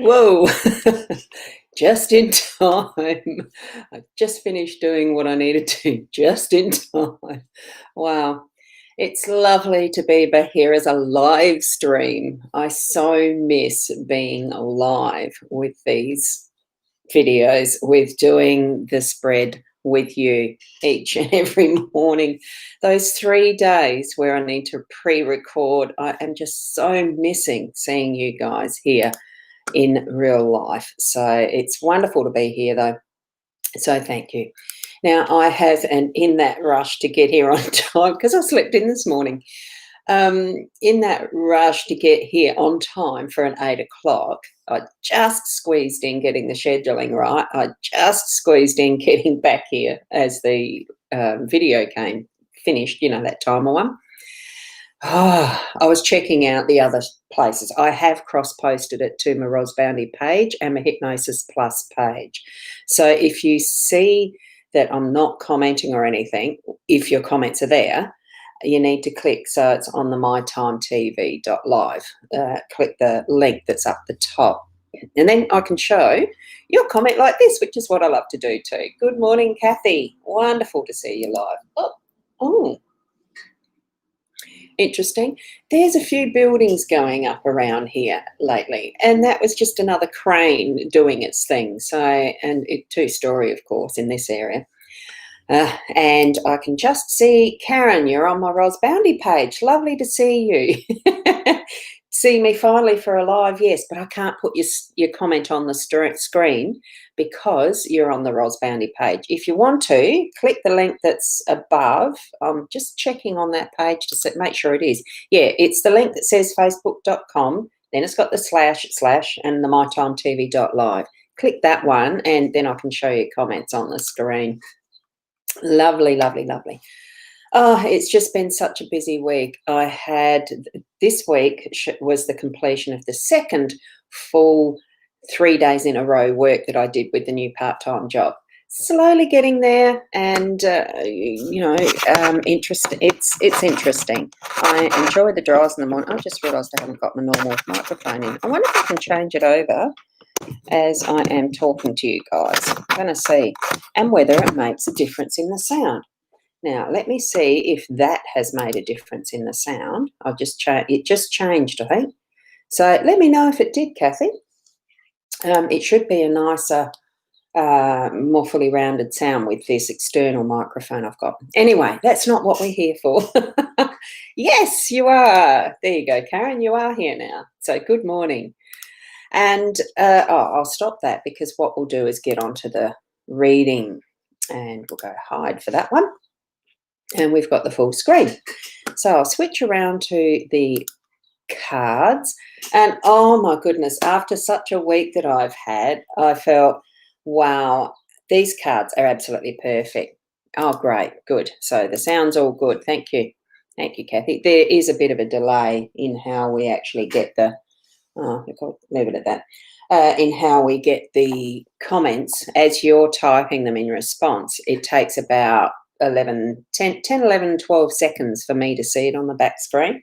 Whoa, just in time. I just finished doing what I needed to, just in time. Wow. It's lovely to be back here as a live stream. I so miss being live with these videos, with doing the spread with you each and every morning. Those 3 days where I need to pre-record, I am just so missing seeing you guys here in real life. So it's wonderful to be here though. So thank you. Now I have, and in that rush to get here on time, because I slept in this morning, in that rush to get here on time for an 8 o'clock, I just squeezed in getting the scheduling right. I just squeezed in getting back here as the video came finished, you know, that timer one. Oh, I was checking out the other places. I have cross-posted it to my Boundy page and my Hypnosis Plus page. So if you see that I'm not commenting or anything, if your comments are there, you need to click, so it's on the mytimetv.live. Click the link that's up the top. And then I can show your comment like this, which is what I love to do too. Good morning, Kathy. Wonderful to see you live. Oh. Interesting. There's a few buildings going up around here lately, and that was just another crane doing its thing. So, and it 2-story, of course, in this area. And I can just see Karen, you're on my Boundy page. Lovely to see you. See me finally for a live, yes, but I can't put your comment on the screen because you're on the Boundy page. If you want to, click the link that's above. I'm just checking on that page to make sure it is. Yeah, it's the link that says facebook.com, then it's got the / and the mytimetv.live. Click that one and then I can show you comments on the screen. Lovely, lovely, lovely. Oh, it's just been such a busy week. I had, this week was the completion of the second full 3 days in a row work that I did with the new part-time job. Slowly getting there, and it's interesting. I enjoy the drives in the morning. I just realised I haven't got my normal microphone in. I wonder if I can change it over as I am talking to you guys. I'm going to see, and whether it makes a difference in the sound. Now, let me see if that has made a difference in the sound. It just changed, I think. So let me know if it did, Kathy. It should be a nicer, more fully rounded sound with this external microphone I've got. Anyway, that's not what we're here for. Yes, you are. There you go, Karen. You are here now. So good morning. And I'll stop that because what we'll do is get onto the reading, and we'll go hide for that one. And we've got the full screen. So I'll switch around to the cards. And oh my goodness, after such a week that I've had, I felt, wow, these cards are absolutely perfect. Oh, great, good. So the sound's all good. Thank you. Thank you, Kathy. There is a bit of a delay in how we actually get the, I'll leave it at that. In how we get the comments as you're typing them in response. It takes about 11, 12 seconds for me to see it on the back screen.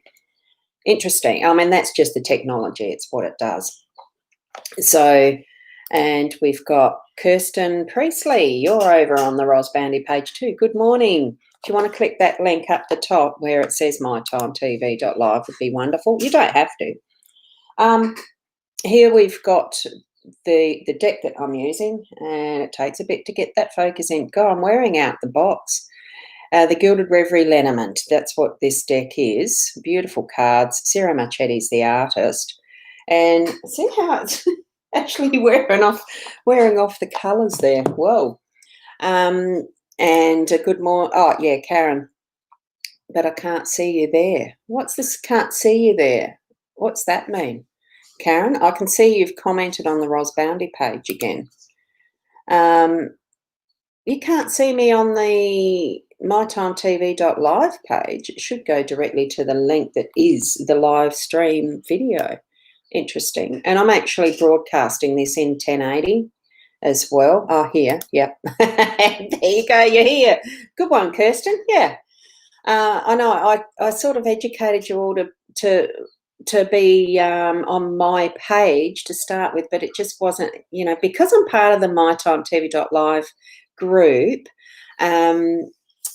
Interesting. I mean, that's just the technology. It's what it does. So, and we've got Kirsten Priestley. You're over on the Boundy page too. Good morning. If you want to click that link up the top where it says mytimetv.live, would be wonderful. You don't have to. Here we've got the deck that I'm using, and it takes a bit to get that focus in. God, I'm wearing out the box. The Gilded Reverie Lenormand, that's what this deck is. Beautiful cards. Sarah Marchetti's the artist. And see how it's Actually wearing off the colours there. Whoa. And a good morning. Oh, yeah, Karen. But I can't see you there. What's this? Can't see you there. What's that mean? Karen, I can see you've commented on the Boundy page again. You can't see me on the mytimetv.live page. It should go directly to the link that is the live stream video. Interesting. And I'm actually broadcasting this in 1080 as well. Oh, here. Yep. There you go. You're here. Good one, Kirsten. Yeah. I know. I sort of educated you all to be on my page to start with, but it just wasn't, because I'm part of the mytimetv.live group, and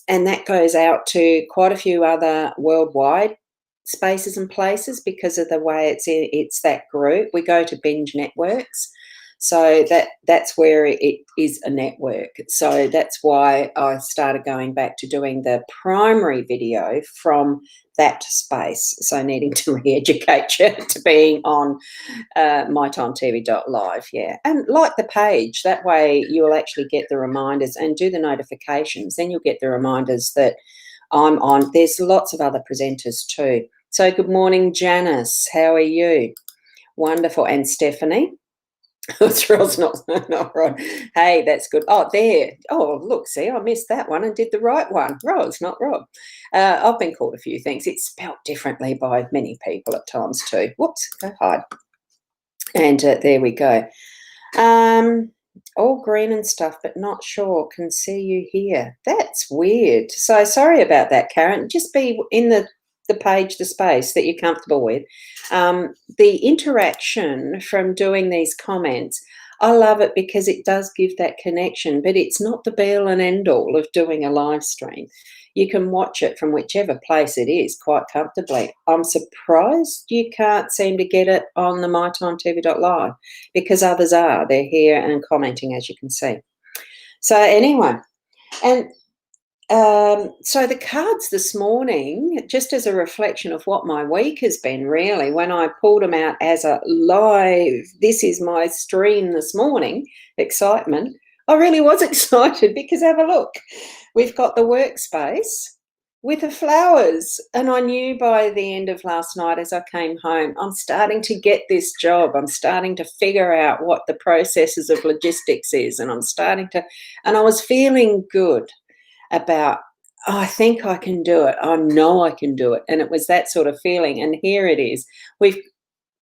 that goes out to quite a few other worldwide spaces and places because of the way it's that group. We go to binge networks. So that's where it is a network. So that's why I started going back to doing the primary video from that space. So needing to re-educate you to being on mytimetv.live, yeah. And like the page, that way you'll actually get the reminders and do the notifications. Then you'll get the reminders that I'm on. There's lots of other presenters too. So good morning, Janice. How are you? Wonderful. And Stephanie. Thrill's not right. Hey, that's good. Oh, there. Oh, look, see, I missed that one and did the right one. Ros, not Rob. I've been called a few things. It's spelt differently by many people at times too. Whoops, go hide. And there we go. All green and stuff, but not sure. Can see you here. That's weird. So sorry about that, Karen. Just be in the page, the space that you're comfortable with. The interaction from doing these comments, I love it because it does give that connection, but it's not the be-all and end-all of doing a live stream. You can watch it from whichever place it is quite comfortably. I'm surprised you can't seem to get it on the mytimetv.live because others are. They're here and commenting, as you can see. So anyway, and so the cards this morning, just as a reflection of what my week has been, really, when I pulled them out as a live, this is my stream this morning, excitement, I really was excited because have a look. We've got the workspace with the flowers. And I knew by the end of last night as I came home, I'm starting to get this job. I'm starting to figure out what the processes of logistics is. And and I was feeling good about, oh, I think I can do it. I know I can do it. And it was that sort of feeling. And here it is.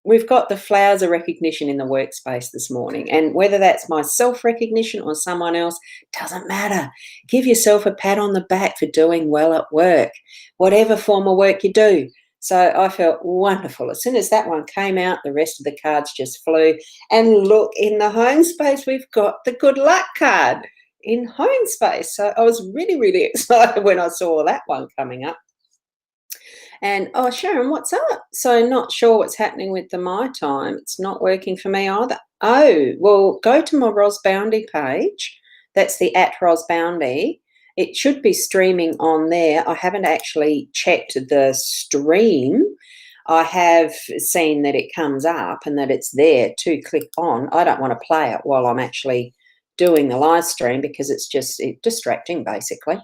We've got the flowers of recognition in the workspace this morning. And whether that's my self-recognition or someone else, doesn't matter. Give yourself a pat on the back for doing well at work, whatever form of work you do. So I felt wonderful. As soon as that one came out, the rest of the cards just flew. And look, in the home space, we've got the good luck card in home space. So I was really, really excited when I saw that one coming up. And, oh, Sharon, what's up? So not sure what's happening with the My Time. It's not working for me either. Oh, well, go to my Boundy page. That's the @Boundy. It should be streaming on there. I haven't actually checked the stream. I have seen that it comes up and that it's there to click on. I don't want to play it while I'm actually doing the live stream because it's just distracting, basically.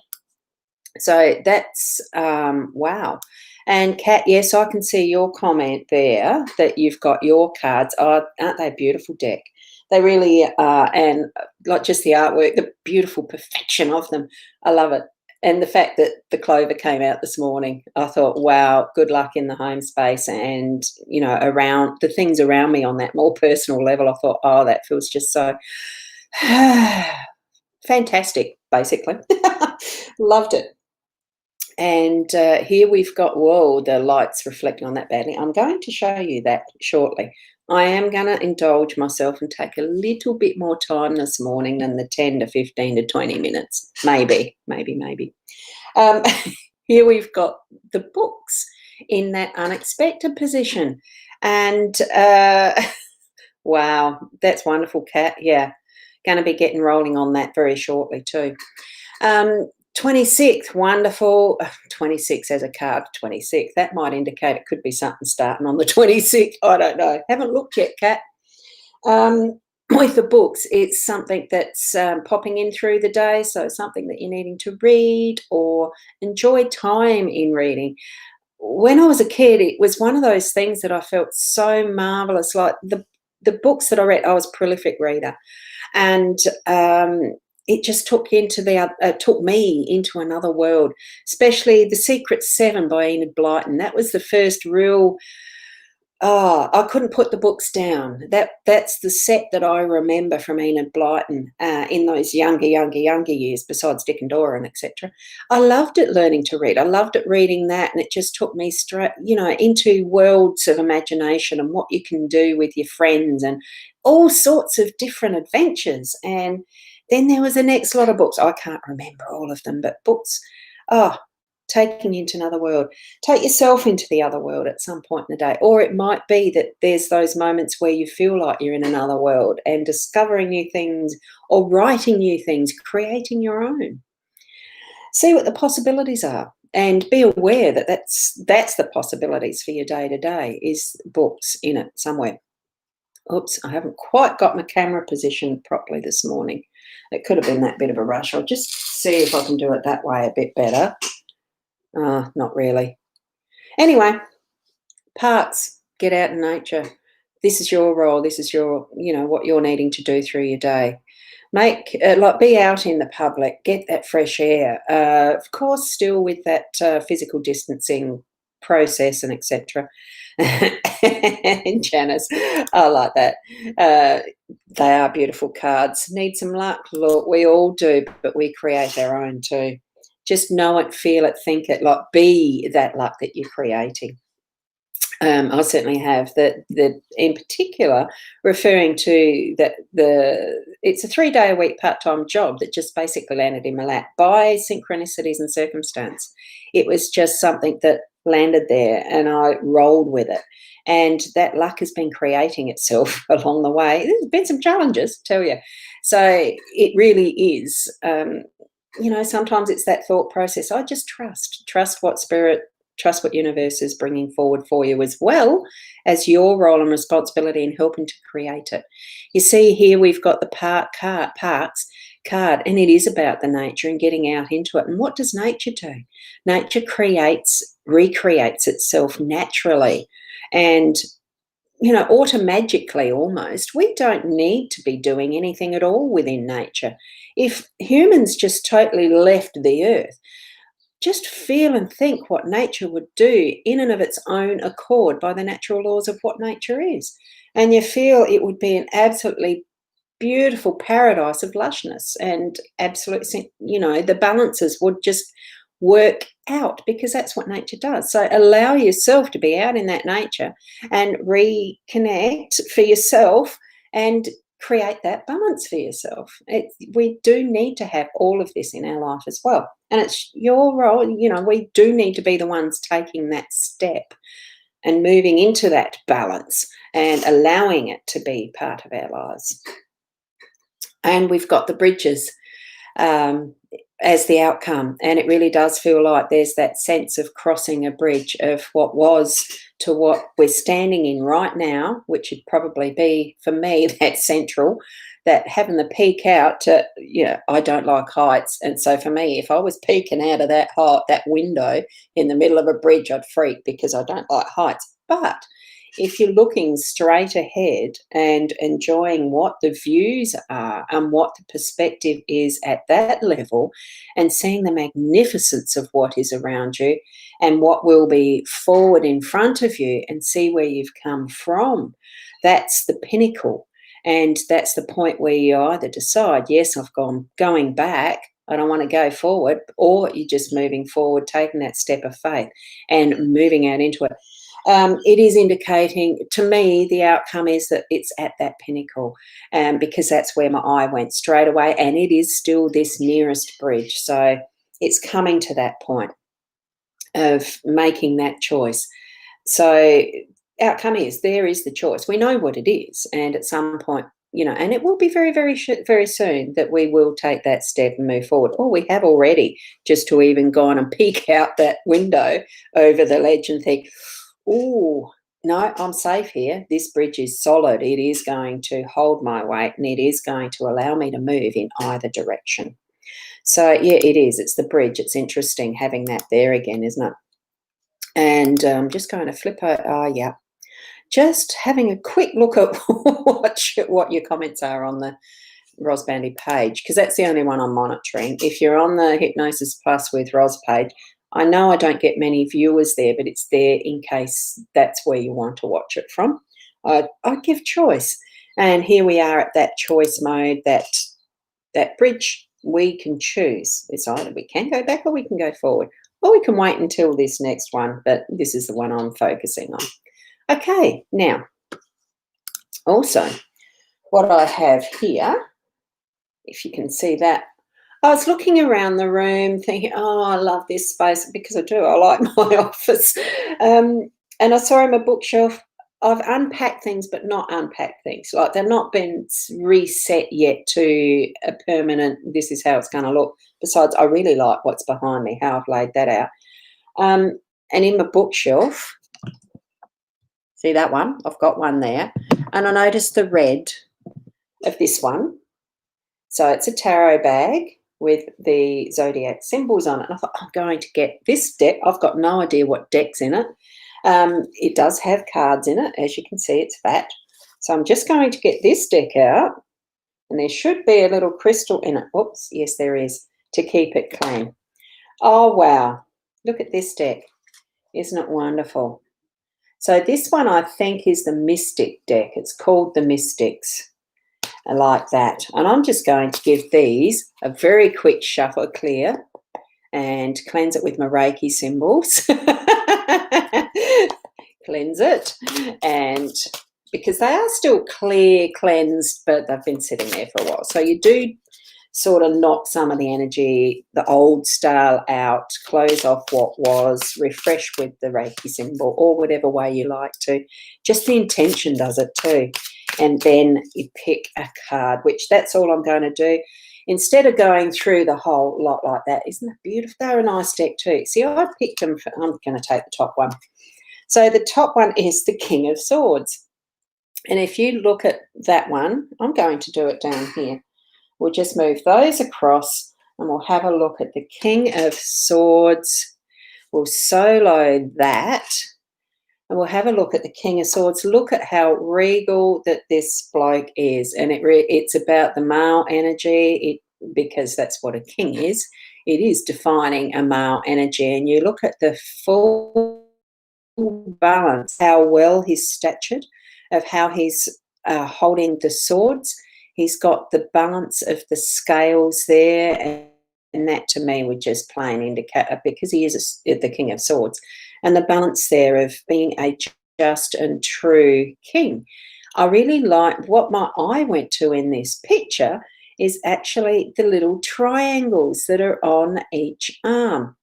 So that's wow. And Kat, yes, I can see your comment there that you've got your cards. Oh, aren't they a beautiful deck? They really are. And not just the artwork, the beautiful perfection of them. I love it. And the fact that the clover came out this morning, I thought, wow, good luck in the home space and, around the things around me on that more personal level. I thought, oh, that feels just so fantastic, basically. Loved it. And here we've got, whoa, the light's reflecting on that badly. I'm going to show you that shortly. I am going to indulge myself and take a little bit more time this morning than the 10 to 15 to 20 minutes. Maybe. Here we've got the books in that unexpected position. And wow, that's wonderful, Kat. Yeah, going to be getting rolling on that very shortly too. 26th, wonderful. 26 as a card, 26. That might indicate it could be something starting on the 26th. I don't know. Haven't looked yet, Kat. With the books, it's something that's popping in through the day, so it's something that you're needing to read or enjoy time in reading. When I was a kid, it was one of those things that I felt so marvelous. Like the books that I read, I was a prolific reader, and it just took me into another world. Especially The Secret Seven by Enid Blyton. That was the first real. Oh, I couldn't put the books down. That's the set that I remember from Enid Blyton in those younger years, besides Dick and Dora and etc. I loved it learning to read. I loved it reading that, and it just took me straight, into worlds of imagination and what you can do with your friends and all sorts of different adventures. And then there was the next lot of books. I can't remember all of them, but books. Oh, taking you into another world. Take yourself into the other world at some point in the day. Or it might be that there's those moments where you feel like you're in another world and discovering new things or writing new things, creating your own. See what the possibilities are and be aware that that's the possibilities for your day to day is books in it somewhere. Oops, I haven't quite got my camera positioned properly this morning. It could have been that bit of a rush. I'll just see if I can do it that way a bit better. Not really. Anyway, parks, get out in nature. This is your role. This is your, what you're needing to do through your day. Be out in the public, get that fresh air. Of course, still with that physical distancing process and etc. And Janice, I like that. They are beautiful cards. Need some luck? Look, we all do, but we create our own too. Just know it, feel it, think it, be that luck that you're creating. I certainly have that. In particular, referring to that it's a 3-day-a-week part-time job that just basically landed in my lap by synchronicities and circumstance. It was just something that landed there, and I rolled with it. And that luck has been creating itself along the way. There's been some challenges, tell you. So it really is. Sometimes it's that thought process. I just trust what spirit, trust what universe is bringing forward for you, as well as your role and responsibility in helping to create it. You see here we've got the parks card, and it is about the nature and getting out into it. And what does nature do? Nature recreates itself naturally and automagically almost. We don't need to be doing anything at all within nature. If humans just totally left the earth, just feel and think what nature would do in and of its own accord by the natural laws of what nature is. And you feel it would be an absolutely beautiful paradise of lushness and absolute, the balances would just work out because that's what nature does. So allow yourself to be out in that nature and reconnect for yourself and create that balance for yourself. We do need to have all of this in our life as well. And it's your role, we do need to be the ones taking that step and moving into that balance and allowing it to be part of our lives. And we've got the bridges as the outcome. And it really does feel like there's that sense of crossing a bridge of what was to what we're standing in right now, which would probably be, for me, that central, that having the peak out to, I don't like heights. And so for me, if I was peeking out of that window in the middle of a bridge, I'd freak because I don't like heights. But if you're looking straight ahead and enjoying what the views are and what the perspective is at that level and seeing the magnificence of what is around you and what will be forward in front of you and see where you've come from, that's the pinnacle. And that's the point where you either decide, yes, going back, I don't want to go forward, or you're just moving forward, taking that step of faith and moving out into it. It is indicating, to me, the outcome is that it's at that pinnacle, because that's where my eye went straight away, and it is still this nearest bridge. So it's coming to that point of making that choice. So outcome is, there is the choice. We know what it is, and at some point, and it will be very, very, very soon that we will take that step and move forward. Or we have already, just to even gone and peek out that window over the ledge and think, ooh, no, I'm safe here. This bridge is solid. It is going to hold my weight and it is going to allow me to move in either direction. So, yeah, it is. It's the bridge. It's interesting having that there again, isn't it? And just going to flip over. Oh, yeah. Just having a quick look at what your comments are on the Ros Boundy page, because that's the only one I'm monitoring. If you're on the Hypnosis Plus with Ros page, I know I don't get many viewers there, but it's there in case that's where you want to watch it from. I give choice. And here we are at that choice mode, that bridge we can choose. It's either we can go back or we can go forward, or we can wait until this next one, but this is the one I'm focusing on. Okay, now, also, what I have here, if you can see that, I was looking around the room thinking, oh, I love this space, because I do. I like my office. And I saw in my bookshelf, I've unpacked things but not unpacked things. Like they've not been reset yet to a permanent, this is how it's going to look. Besides, I really like what's behind me, how I've laid that out. And in my bookshelf, see that one? I've got one there. And I noticed the red of this one. So it's a tarot bag with the zodiac symbols on it. And I thought, I'm going to get this deck. I've got no idea what deck's in it. It does have cards in it. As you can see, it's fat. So I'm just going to get this deck out. And there should be a little crystal in it. Oops, yes, there is, to keep it clean. Oh, wow. Look at this deck. Isn't it wonderful? So this one, I think, is the Mystic deck. It's called the Mystics. I like that. And I'm just going to give these a very quick shuffle clear and cleanse it with my Reiki symbols. Cleanse it. And because they are still clear, cleansed, but they've been sitting there for a while. So you do sort of knock some of the energy, the old style out, close off what was, refresh with the Reiki symbol, or whatever way you like to. Just the intention does it too. And then you pick a card, which that's all I'm going to do. Instead of going through the whole lot like that, isn't that beautiful? They're a nice deck too. See, I picked them. I'm going to take the top one. So the top one is the King of Swords. And if you look at that one, I'm going to do it down here. We'll just move those across and we'll have a look at the King of Swords. We'll solo that and we'll have a look at the King of Swords. Look at how regal that this bloke is. And it's about the male energy because that's what a king is. It is defining a male energy. And you look at the full balance, how well he's statured, of how he's holding the swords. He's got the balance of the scales there, and that to me would just plain indicate, because he is the King of Swords, and the balance there of being a just and true king. I really like what my eye went to in this picture is actually the little triangles that are on each arm.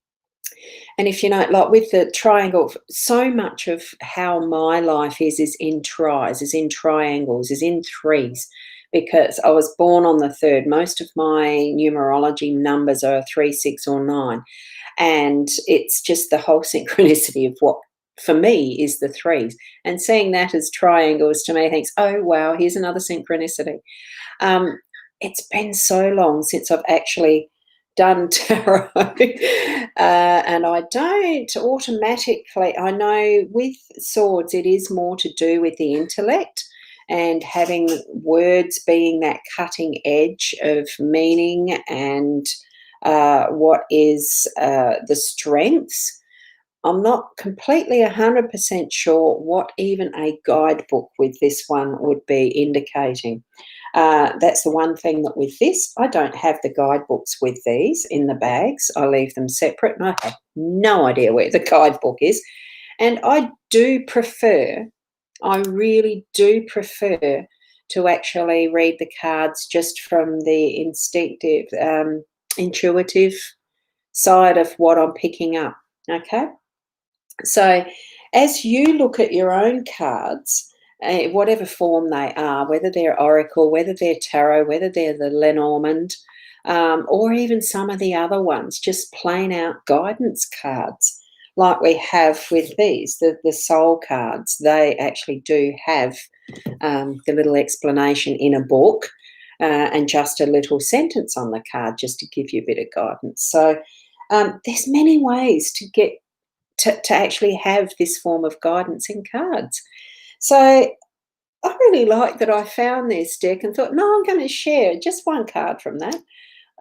And if you know, like with the triangle, so much of how my life is in tries, is in triangles, is in threes, because I was born on the third. Most of my numerology numbers are 3, 6, or 9. And it's just the whole synchronicity of what, for me, is the threes. And seeing that as triangles to me thinks, oh, wow, here's another synchronicity. It's been so long since I've actually done tarot, and I don't automatically, I know with swords it is more to do with the intellect and having words being that cutting edge of meaning and what is the strengths. I'm not completely 100% sure what even a guidebook with this one would be indicating. That's the one thing that with this, I don't have the guidebooks with these in the bags. I leave them separate and I have no idea where the guidebook is. And I do prefer, I really do prefer to actually read the cards just from the instinctive, intuitive side of what I'm picking up, okay? So as you look at your own cards, whatever form they are, whether they're oracle, whether they're tarot, whether they're the Lenormand, or even some of the other ones, just plain out guidance cards. like we have with these, the soul cards. They actually do have the little explanation in a book and just a little sentence on the card just to give you a bit of guidance. So there's many ways to get to actually have this form of guidance in cards. So I really like that I found this deck and thought, no, I'm going to share just one card from that.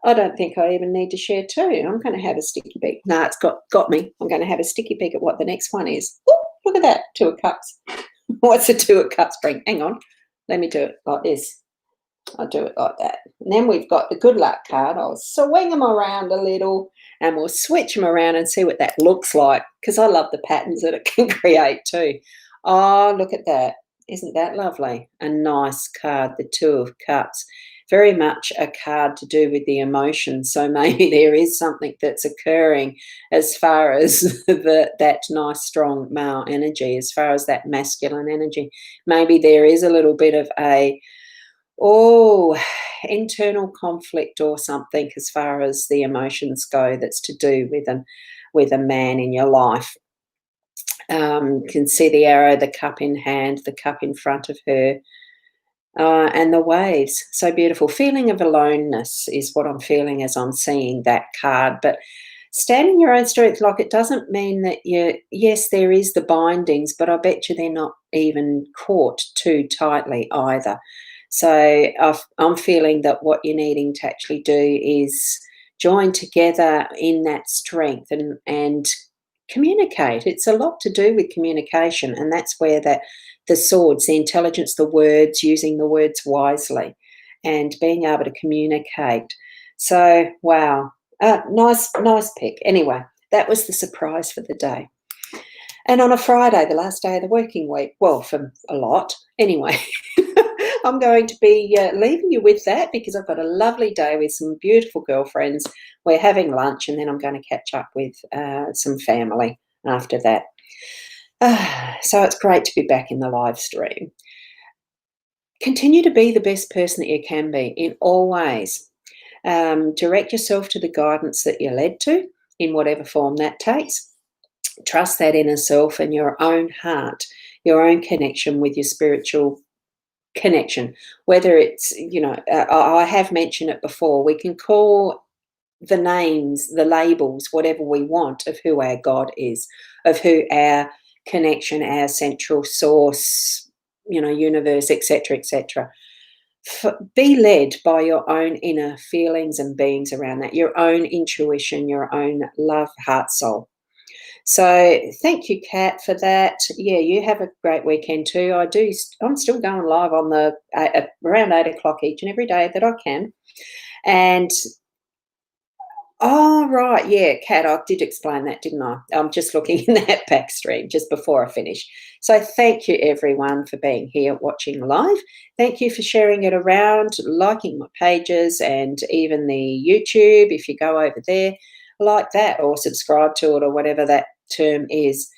I don't think I even need to share two. I'm going to have a sticky peek. No, it's got me. I'm going to have a sticky peek at what the next one is. Ooh, look at that, Two of Cups. What's a Two of Cups bring? Hang on. Let me do it like this. I'll do it like that. And then we've got the good luck card. I'll swing them around a little and we'll switch them around and see what that looks like, because I love the patterns that it can create too. Oh, look at that. Isn't that lovely? A nice card, the Two of Cups. Very much a card to do with the emotions. So maybe there is something that's occurring as far as that nice, strong male energy, as far as that masculine energy. Maybe there is a little bit of a internal conflict or something as far as the emotions go that's to do with a man in your life. Can see the arrow, the cup in hand, the cup in front of her, and the waves. So beautiful. Feeling of aloneness is what I'm feeling as I'm seeing that card. But stand in your own strength, like it doesn't mean that yes, there is the bindings, but I bet you they're not even caught too tightly either. So I'm feeling that what you're needing to actually do is join together in that strength and communicate. It's a lot to do with communication, and that's where the swords, the intelligence, the words, using the words wisely and being able to communicate. So, wow, nice pick. Anyway, that was the surprise for the day. And on a Friday, the last day of the working week, well, for a lot, anyway, I'm going to be leaving you with that because I've got a lovely day with some beautiful girlfriends. We're having lunch and then I'm going to catch up with some family after that. So it's great to be back in the live stream. Continue to be the best person that you can be in all ways. Direct yourself to the guidance that you're led to in whatever form that takes. Trust that inner self and your own heart, your own connection with your spiritual connection. Whether it's, I have mentioned it before, we can call the names, the labels, whatever we want of who our God is, of who our connection, our central source, universe, etc., etc. Be led by your own inner feelings and beings around that, your own intuition, your own love, heart, soul. So thank you, Kat, for that. Yeah, you have a great weekend too. I'm still going live on around 8 o'clock each and every day that I can. And oh, right, yeah, Kat, I did explain that, didn't I? I'm just looking in that back stream just before I finish. So thank you, everyone, for being here watching live. Thank you for sharing it around, liking my pages and even the YouTube, if you go over there, like that, or subscribe to it, or whatever that term is.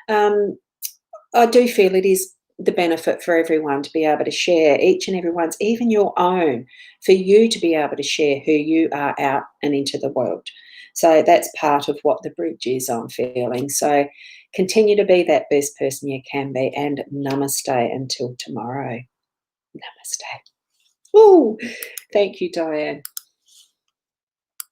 I do feel it is the benefit for everyone to be able to share, each and everyone's, even your own, for you to be able to share who you are out and into the world. So that's part of what the bridge is, I'm feeling. So continue to be that best person you can be, and namaste until tomorrow. Namaste. Ooh, thank you, Diane.